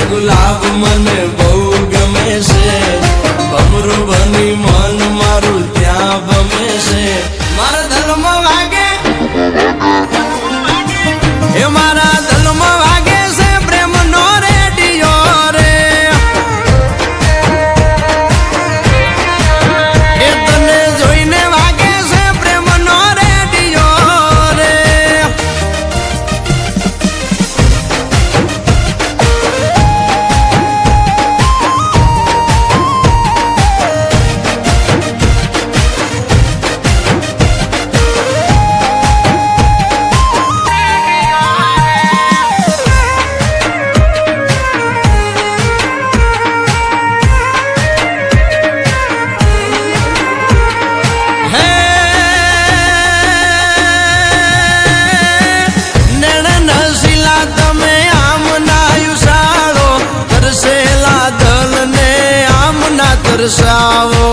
ગુલાબ મને બહુ ગમે છે, ભમરું બની મન મારું ત્યાં ગમે છે. મારા દલમાં વાગે એ મારા દલમાં વાગે છે પ્રેમ નો રેડિયો રે. એ તને જોઈને વાગે છે પ્રેમ નો રેડિયો રે. તરસાવો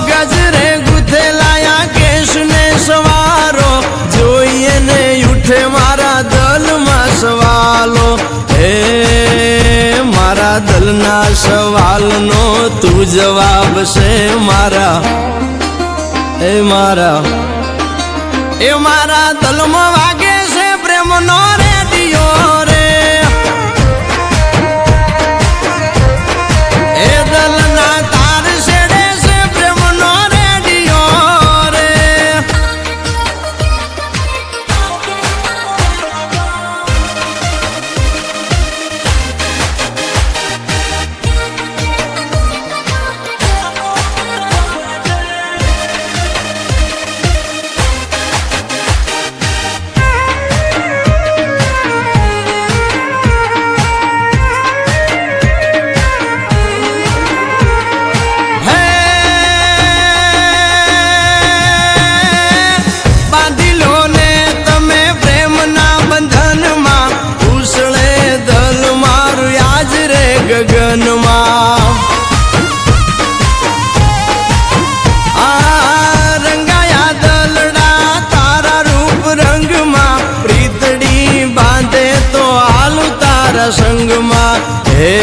ગજરે ગુથેલાયા કેશ ને સવારો, જોઈએ ને ઉઠે મારા દલમાં સવાલો. હે મારા દલના સવાલનો તું જવાબ છે મારા. એ મારા દલમાં વાગે છે પ્રેમનો રેડિયો રે. ગગનમાં રંગાયા દલડા તારા રૂપ રંગમાં, પ્રીતડી બાંધે તો હાલું તારા સંગમાં. હે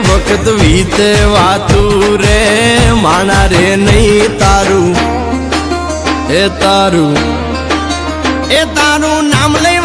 વખત વીતે વાતું રે માણા રે નહીં તારું. એ તારું નામ લઈ